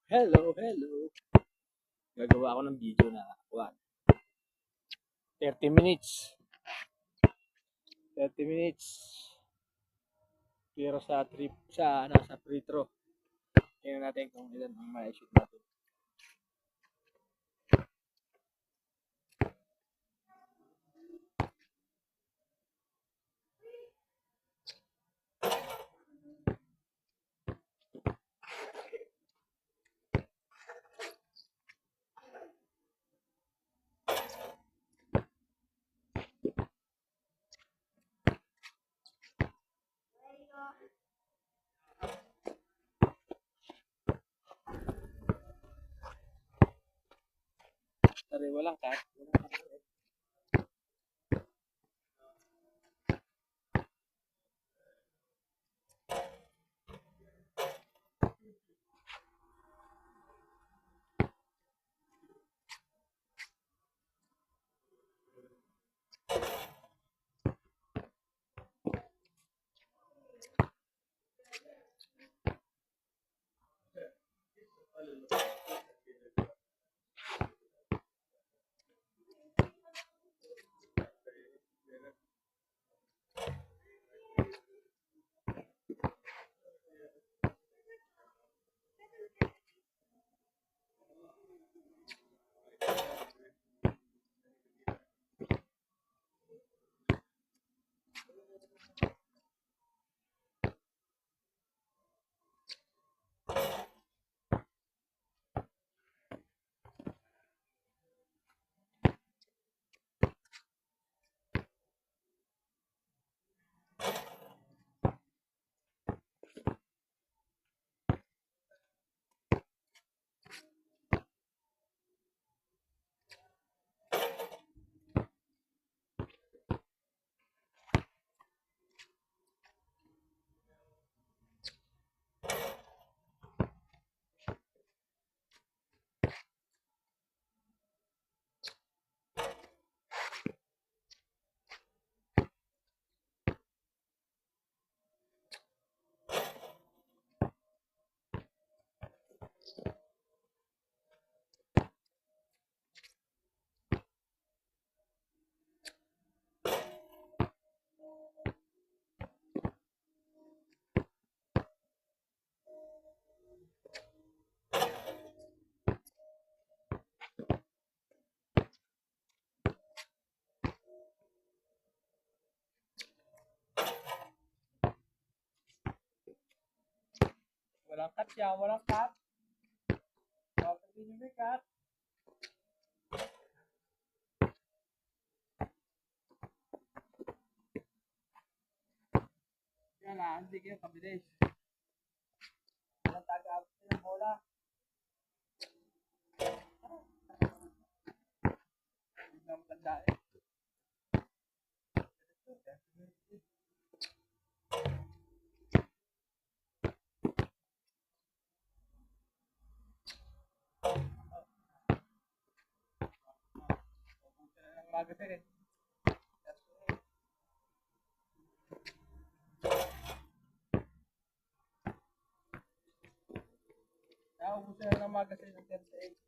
Hello, hello. Gagawa ako ng video na 30 minutes. 30 minutes. Pero sa free throw. Tingnan natin kung ilan ang ma-shoot natin. Sorry, walang cut. Walang cut siya, walang cut. Bakit hindi may cut? Yan lang, hindi kayo kabilis. Walang taga-abot ng bola. Hindi na matanda eh. Magasin eh. Naubusan na ng magasin ng 38.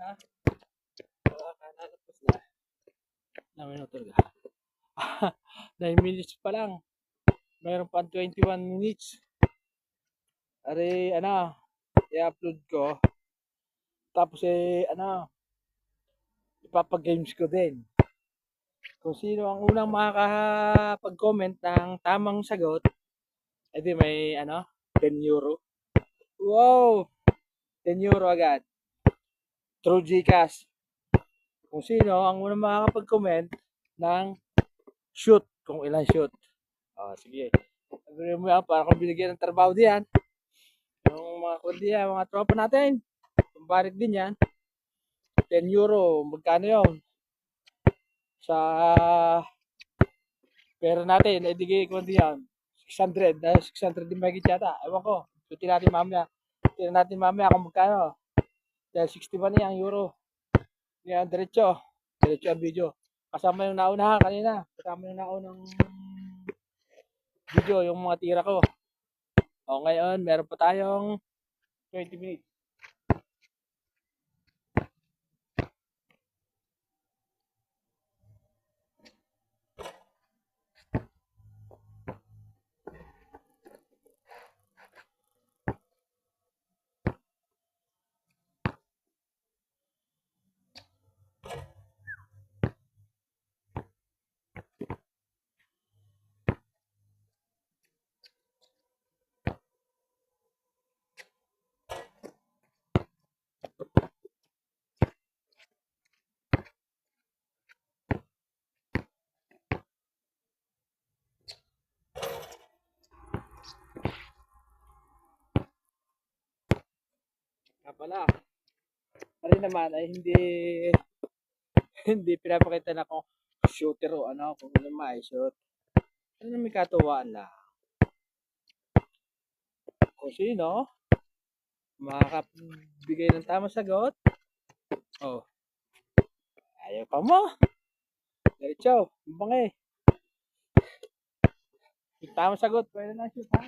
Ha? Kakalapos na. Na minuto ka. 9 minutes pa lang. Mayroon pa 21 minutes. Ari, i-upload ko. Tapos ipapag-games ko din. Kung sino ang unang makakapag-comment ng tamang sagot, edi may 10 euro. Wow! 10 euro agad. Through GCash. Kung sino ang unang makakapag-comment ng shoot, kung ilang shoot. Sige. Sabihin mo yan, para kung binigyan ng trabaho diyan. Yung mga kundi yan, mga tropa natin. Pambarik din yan. 10 euro, magkano yun? Sa pera natin, di ko yan. 600, 600 din mahigit yata. Ewan ko. Tingnan natin mamaya kung magkano. Dahil 61 na yung euro. Yan, diretso ang video. Kasama yung nauna kanina. Kasama yung naunang video, yung mga tira ko. Ngayon, meron pa tayong 20 minutes. Pala. Pari naman ay hindi pinapakita na kung shooter o kung ano ma-shoot. Ano may katuwaan lang. Kung sino makakabigay ng tamang sagot. Ayaw pa mo. Diretso, bangay. Yung tamang sagot, pwede na shoot ha.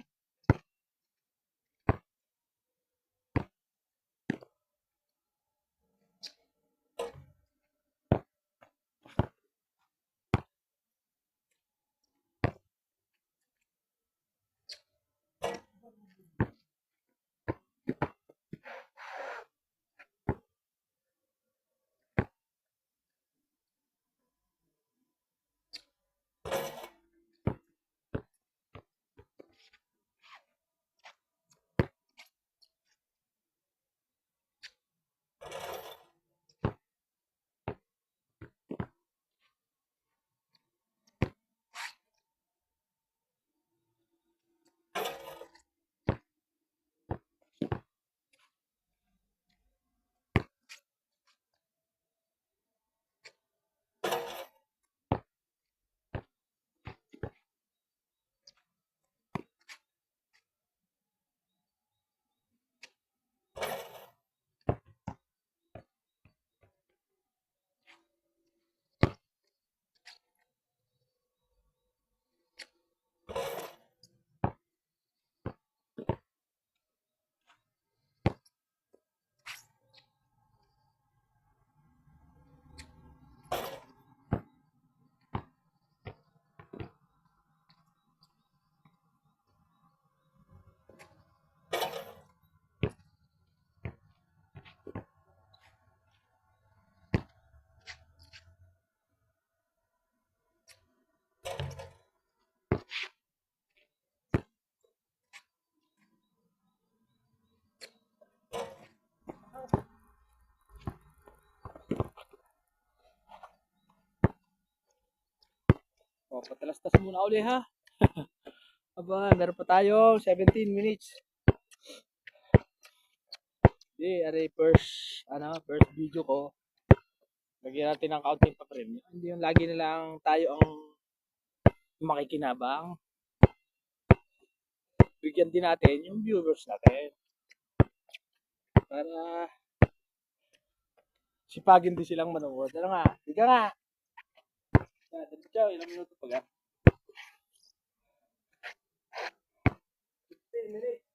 Patalastas muna uli ha. Aba, meron pa tayo 17 minutes. Aray first video ko. Lagyan natin ng kaunting pa-frame. Hindi yung lagi na lang tayo ang makikinabang. Bigyan din natin yung viewers natin. Para sipagin din silang manood. Higa nga. Ilang minuto pa ga? 15 minutes.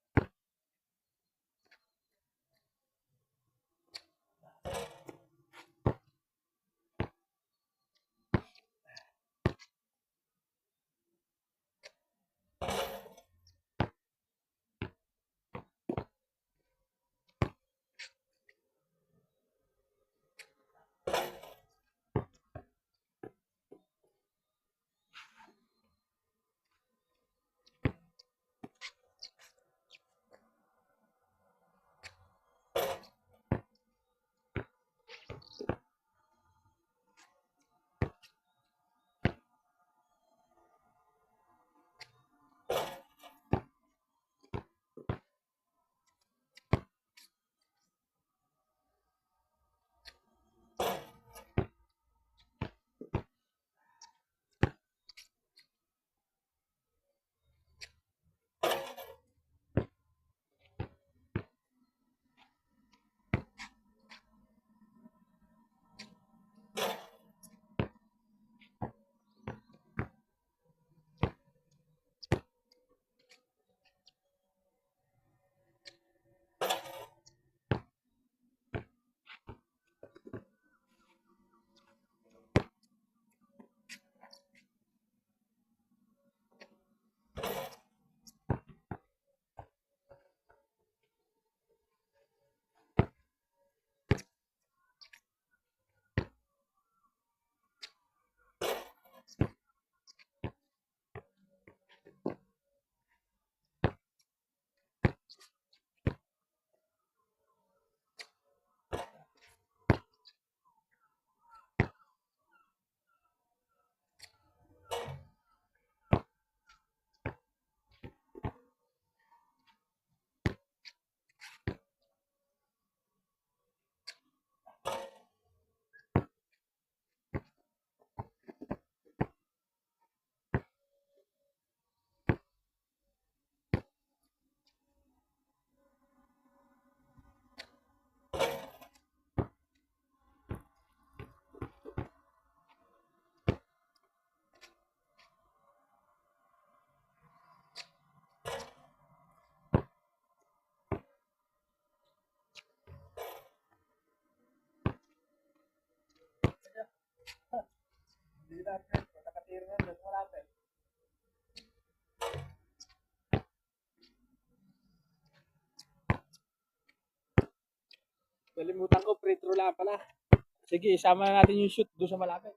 nakatira na doon, malapit. Nalimutan ko, free throw lang pala. Sige, isama na natin yung shoot doon sa malapit.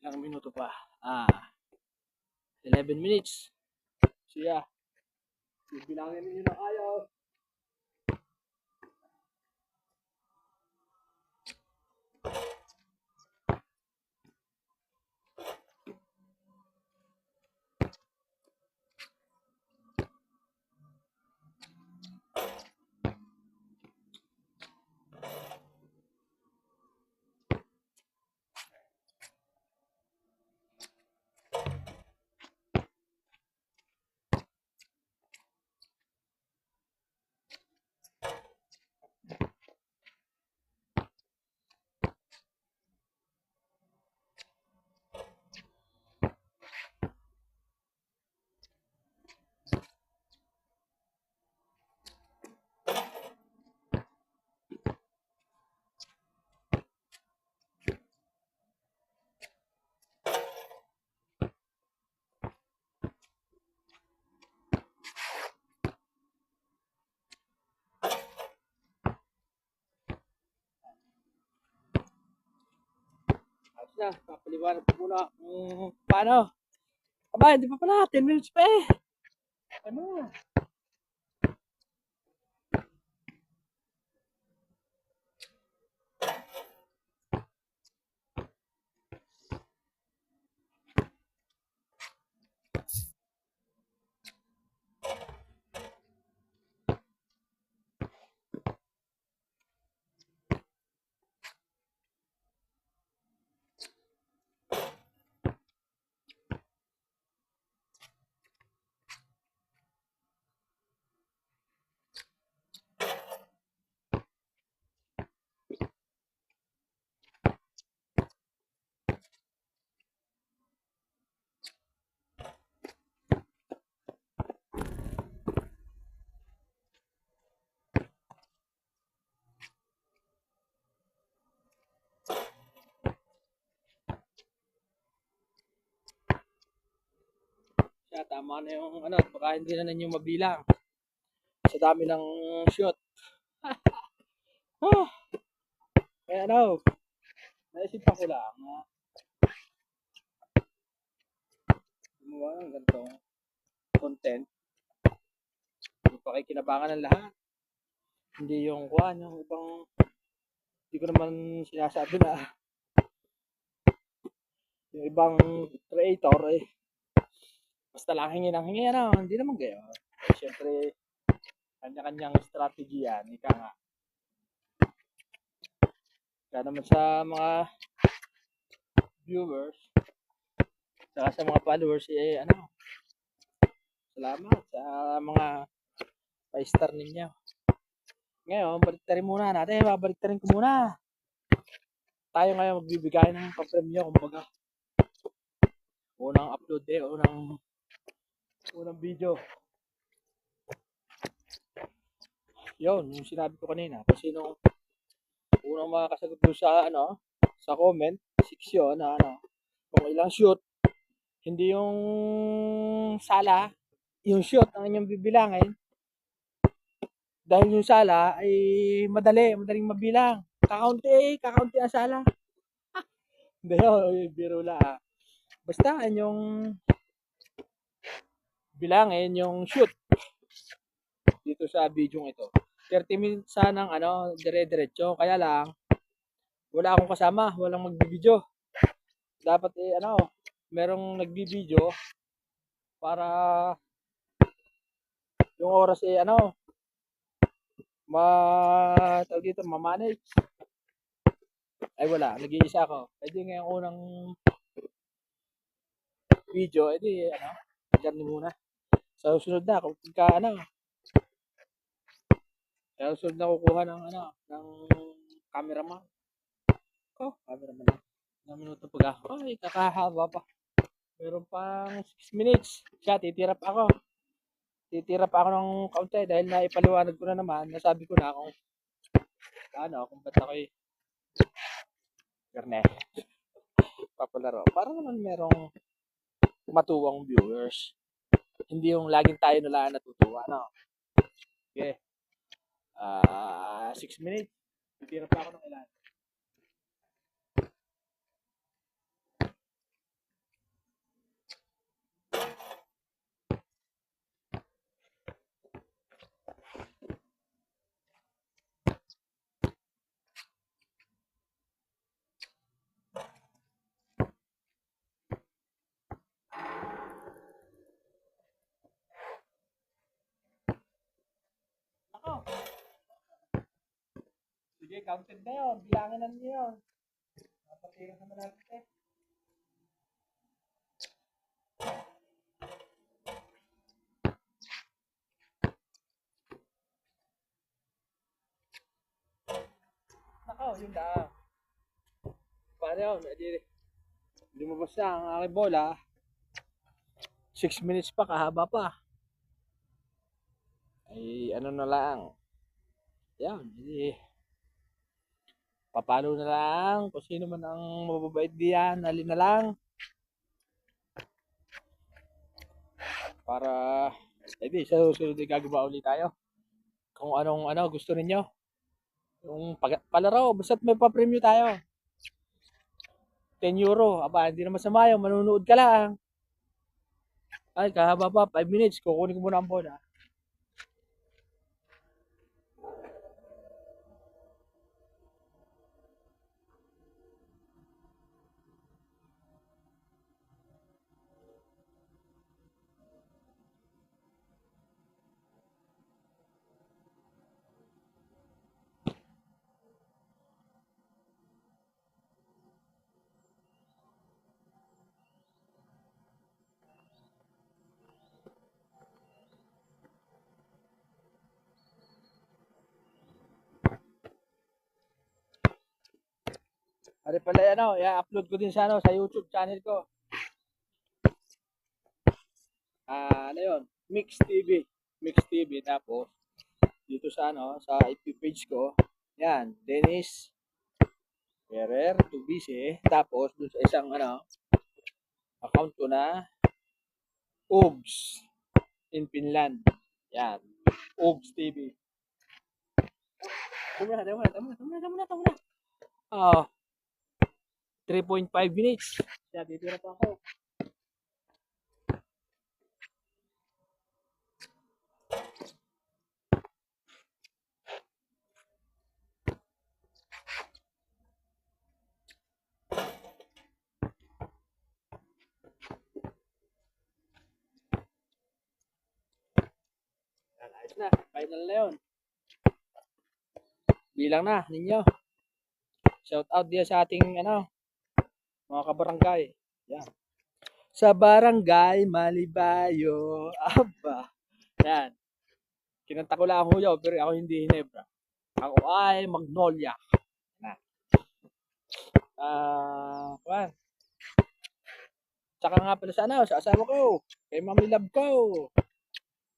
Ilang minuto pa? 11 minutes. Siya. Bilangin ninyo na ayaw. Na, papaliwanag ko muna paano. Aba, hindi pa pala, 10 minutes pa eh. Ano? Siya, tama na yung ano, baka hindi na ninyo mabilang. Sa dami ng shoot. Kaya ano, naisipan ko lang na gumawa ng ganitong content. Yung pakikinabangan ng lahat. Hindi yung kuan, yung ibang, hindi ko naman sinasabi na yung ibang creator eh, basta lang hingi ng hingi, ano, hindi naman gayon. Siyempre, kanya-kanyang strategy yan, ika nga. Kaya naman sa mga viewers, saka sa mga followers, eh, ano, salamat sa mga 5-star ninyo. Ngayon, baliktarin muna natin, babaliktarin ko muna. Tayo ngayon magbibigay ng papremyo, kumbaga. Unang upload eh, unang video. Yun, yung sinabi ko kanina, kung sino unang makakasagot doon sa, ano, sa comment, 6 yun, na, ano, kung ilang shoot, hindi yung sala, yung shoot ang inyong bibilangin, dahil yung sala ay madaling mabilang. Kakaunti ang sala. Hindi, biro lang. Basta yung bilangin yung shoot dito sa video ito. 30 minutes sanang ano, dire-diretso. Kaya lang, wala akong kasama, walang magbibideo. Dapat eh, ano, merong nagbibideo para yung oras eh, ano, tawag dito, ma-manage. Ay wala, nag-iisa ako. Pwede ngayong unang video, edi ano, dyan muna. Sa susunod na, kung pagka ano, sa susunod na kukuha ng ano, ng cameraman. Cameraman na. Ng minuto pag ako. Ay, kakahaba pa. Meron pang 6 minutes. Siya, titira pa ako ng kaunti dahil naipaliwanag ko na naman, nasabi ko na kung ano, kung ba't ako'y garne, papalaro. Para naman merong matuwang viewers. Hindi yung laging tayo na lang natutuwa, no? Okay. 6 minutes. Titira pa ako ng ilan. Ako. Sige, counted na yun. Bilangin na niyo yun. Napatira naman natin eh. Ako, yun lang. Paano yun? Hindi mo basta ang aking bola. 6 minutes pa, kahaba pa. Ay, ano na lang. Yan, hindi. Papalo na lang. Kung sino man ang mababait diyan, alin na lang. Para, edi, sa susunod ay gagawa ulit tayo. Kung anong ano gusto ninyo. Yung palaro, basta't may pa-premyo tayo. 10 euro. Aba, hindi na masama yun. Manunood ka lang. Ay, kahaba pa. 5 minutes. Kukunin ko muna ang bola. Ari pala ano, i-upload ko din sa ano sa YouTube channel ko. Ano 'yon? Mix TV. Mix TV tapos dito sa ano, sa FB page ko. Yan, Dennis Ferrer Tubise. Tapos dun sa isang ano, account ko na OBS in Finland. Yan. OBS TV. Tama na. Ah, 3.5 minutes. Kaya titira pa ako. Ayos na. Final na yun. Bilang na ninyo. Shout out din sa ating mga kabarangay. Yan. Sa barangay Malibayo. Aba. Yan. Kinanta ko lang ang huyaw pero ako hindi Hinebra. Ako ay Magnolia. Na. Kuwan. Tsaka nga pala sa asawa ko. Kay Mami Love ko.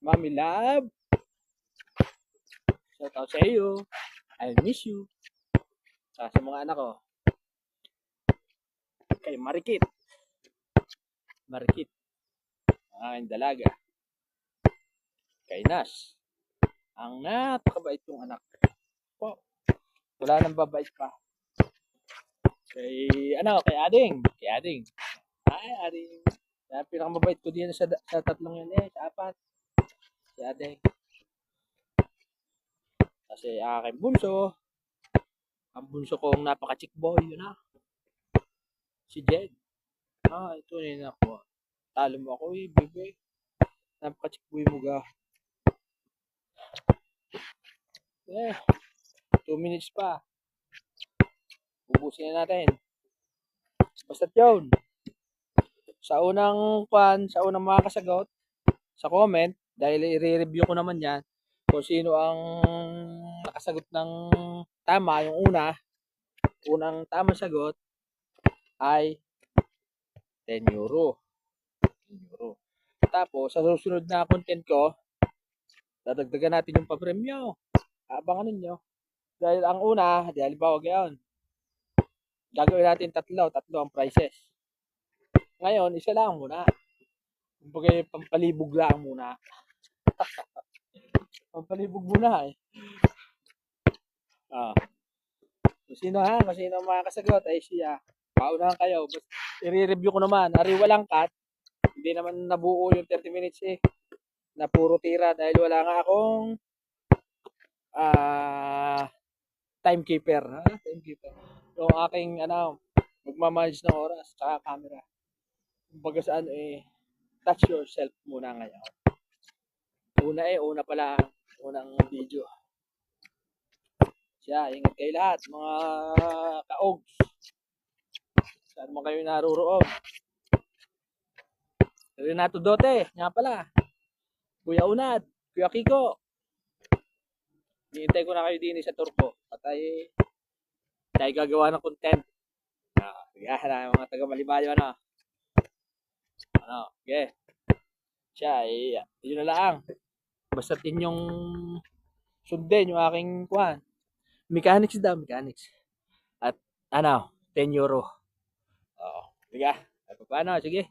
Mami Love. Shout out sa iyo. I miss you. Sa mga anak ko. Kay Marikit. Marikit. Ang aking dalaga. Kay Nash. Ang napakabait yung anak ko. Wala nang babait pa. Kay Ading. Kay Ading. Ay, Ading. Pinakamabait ko din sa tatlong yan sa apat. Si Ading. Kasi aking bunso. Ang bunso kong napaka-chick boy, yun na. Si Jed. Ito na yun ako. Talo mo ako bebe. Napaka-chick boy mo ga. 2 minutes pa. Ubusin na natin. Basta yun. Sa unang mga kasagot, sa comment, dahil i-review ko naman yan, kung sino ang nakasagot ng tama, yung unang tamang sagot ay 10 euro. 10 euro. Tapos, sa susunod na content ko, dadagdagan natin yung pa-premyo. Abangan ninyo. Dahil ang una, dahil bawa gayon, gagawin natin tatlo ang prices. Ngayon, isa lang muna. Kumbaga, pampalibog lang muna. Pampalibog muna eh. Kung sino makakasagot ay siya. Paunahan kayo. I-review ko naman. Ari walang cut. Hindi naman nabuo yung 30 minutes eh. Na puro tira dahil wala nga akong timekeeper. Timekeeper. Yung aking magmamanage ng oras tsaka camera. Kumbaga saan touch yourself muna ngayon. Una pala unang video. Ingat kayo lahat, mga ka-ogs. Saan mo kayo naruroon? Renato Dote, nga pala. Kuya Unad, Kuya Kiko. Hihintay ko na kayo din sa Turko. Tayo gagawa ng content. Mga taga Malibayo okay. Yun na lang. Basta inyong sundin yung aking mechanics. At 10 euro. Sige. Paano? Sige.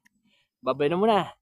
Babay na muna.